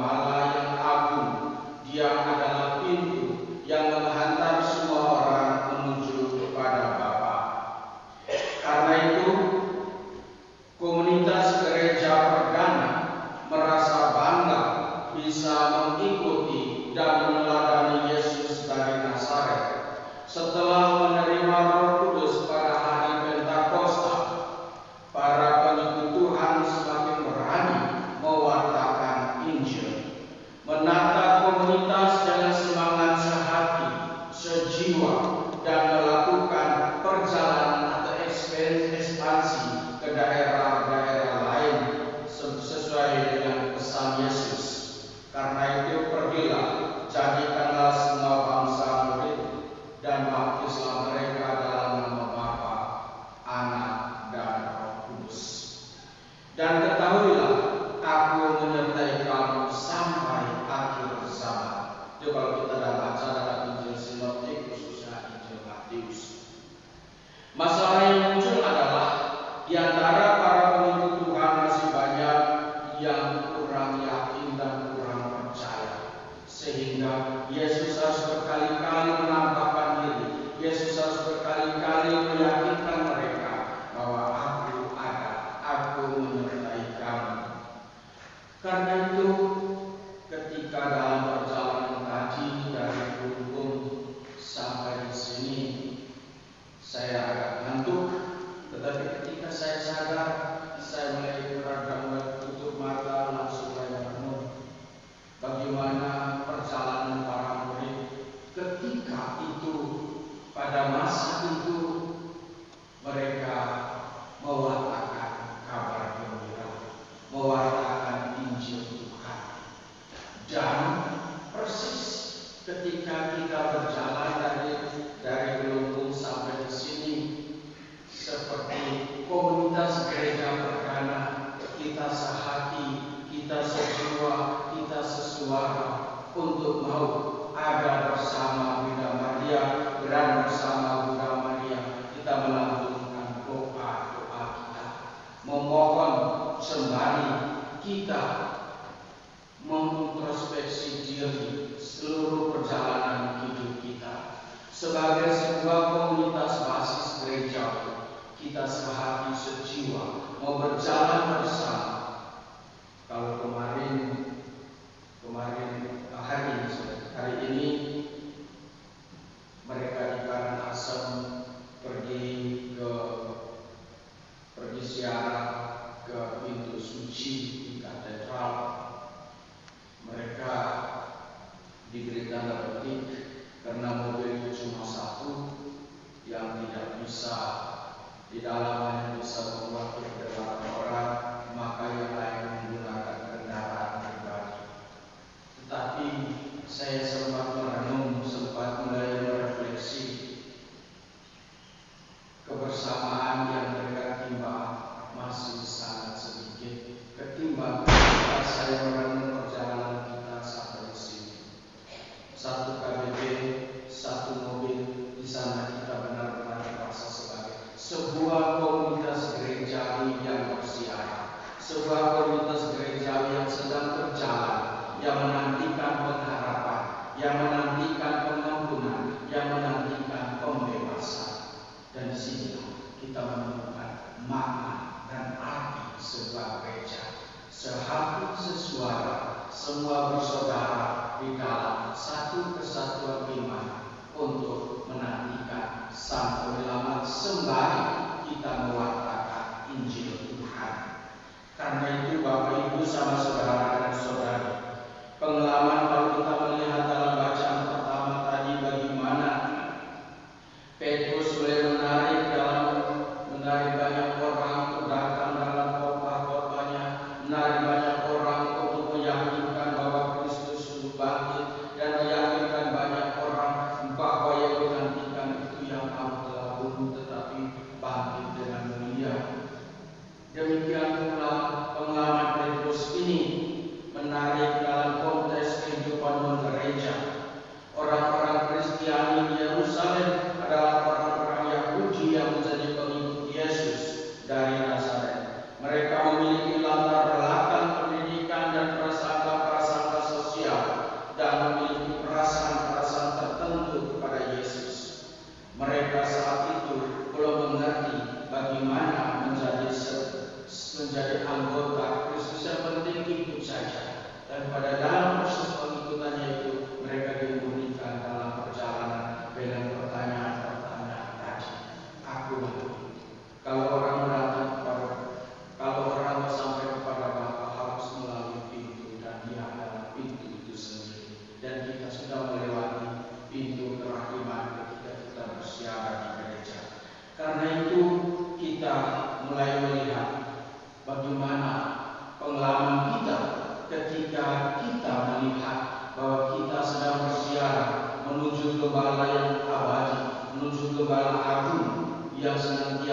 Gembala yang agung. Dia adalah pintu yang menghantar semua orang menuju kepada Bapa. Karena itu, komunitas gereja perdana merasa bangga bisa mengikuti dan meneladani Yesus dari Nazaret. Setelah menerima Roh Kudus pada hari Pentakosta, para pengikut Tuhan semakin berani mewartakan Injil, menata komunitas dengan semangat sehati, sejiwa, dan melakukan perjalanan atau ekspansi ke daerah-daerah lain sesuai dengan pesan Yesus. Karena itu, pergilah, jadikanlah semua bangsa murid dan baptislah mereka dalam nama Bapa, Anak, dan Roh Kudus. Dan ketahuilah, aku menyertai kamu sampai akhir zaman. Itu kalau kita dah baca dalam Injil Sinoptik, khususnya Injil Matius. Masalah yang muncul adalah di antara para pengikut Tuhan masih banyak yang kurang yakin dan kurang percaya, sehingga Yesus harus berkali-kali menampakkan diri. Yesus harus berkali-kali meyakinkan mereka bahwa aku ada, aku menyertai kamu. Karena itu, ketika dalam perjalanan tadi dari Kelungkung sampai di sini, saya agak ngantuk. Tetapi ketika saya sadar, saya mulai mulai tutup mata, langsung mulai merenung bagaimana perjalanan para murid ketika itu. Pada masa itu mereka mewartakan kabar gembira, mewartakan Injil Tuhan. Dan persis ketika kita berjalan dari Kelungkung sampai di sini, seperti komunitas gereja perdana, kita sehati, kita sejiwa, kita sesuara untuk mau ada bersama Bunda Maria, dan bersama Bunda Maria kita melantunkan doa-doa kita, memohon sembari kita mengintrospeksi diri seluruh perjalanan hidup kita. Sebagai sebuah komunitas basis gereja, kita sehati sejiwa mau berjalan bersama. Kalau hari ini mereka di Karangasem pergi ziarah ke pintu suci di katedral. Mereka diberi tanda petik karena mobil cuma satu yang tidak bisa di dalamnya bisa memuat 8 orang, maka yang lain menggunakan kendaraan pribadi. Tetapi saya sempat merenung, sempat mulai merefleksi kebersamaan yang mereka timba masih sangat sedikit ketimbang ketika saya merenung perjalanan kita sampai di sini. 1 KBP, 1 mobil, di sana kita benar-benar merasa sebagai sebuah komunitas gerejawi yang bersiar, sebuah komunitas gerejawi yang sedang berjalan, yang menantikan pengharapan, yang menantikan pengampunan, yang menantikan pembebasan. Dan di sini kita menemukan makna dan arti sebuah gereja, sehati sesuara, semua bersaudara di dalam satu kesatuan iman untuk menantikan Sang Penyelamat sembari kita mewartakan Injil Tuhan. Karena itu Bapak Ibu sama saudara dan saudari, pengalaman kalau kita melihat dalam bacaan pertama tadi bagaimana Petrus mulai menarik banyak orang untuk datang dalam khotbah-khotbahnya, menarik banyak orang untuk meyakinkan bahwa Kristus sudah bangkit, dan meyakinkan banyak orang bahwa yang dinantikan itu yang kamu telah bunuh tetapi bangkit dengan mulia. Demikian pula pengalaman Petrus ini menarik dalam konteks kehidupan gereja. Orang-orang Kristiani di Yerusalem adalah orang-orang Yahudi yang menjadi pengikut Yesus dari Nazaret. Mereka memiliki latar belakang pendidikan dan prasangka-prasangka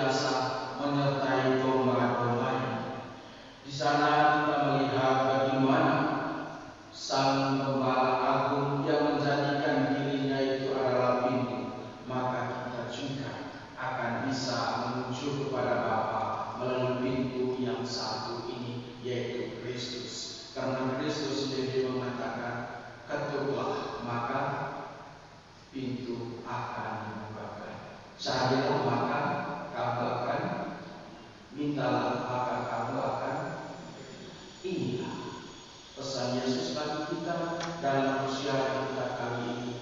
senantiasa menyertai domba-dombanya. Di sana kita melihat bagaimana Sang Gembala Agung yang menjadikan dirinya itu adalah pintu, maka kita juga akan bisa menuju kepada Bapa melalui pintu yang satu ini, yaitu Kristus. Karena Kristus sendiri mengatakan, ketuklah maka pintu akan dibukakan, carilah maka kamu akan, mintalah maka kamu akan. Inilah pesan Yesus bagi kita dalam persiapan kita kali ini.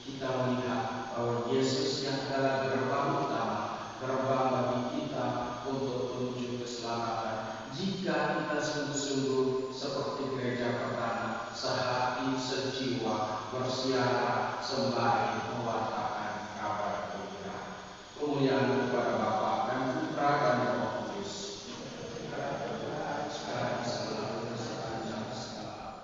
Kita melihat bahwa Yesus yang adalah gerbang utama, gerbang bagi kita untuk menuju keselamatan. Jika kita sungguh-sungguh seperti gereja pertama, sehati sejiwa bersiara sembari mewartakan kabar gembira. Kemuliaan kepada Bapa dan Putra dan Roh Kudus. Sekarang selalu sepanjang segala.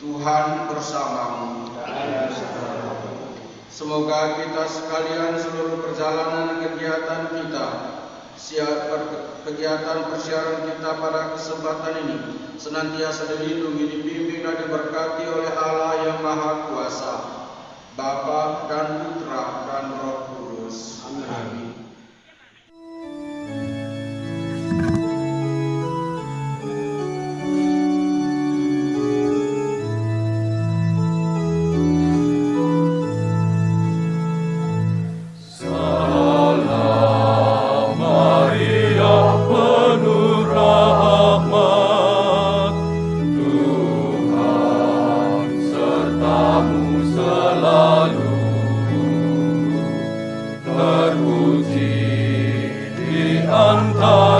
Tuhan bersamamu. Semoga kita sekalian seluruh perjalanan kegiatan kita, kegiatan persiaran kita pada kesempatan ini senantiasa dilindungi, dibimbing dan diberkati oleh Allah yang Maha Kuasa, Bapa dan Putra dan Roh Kudus. Amin. Terpuji di antara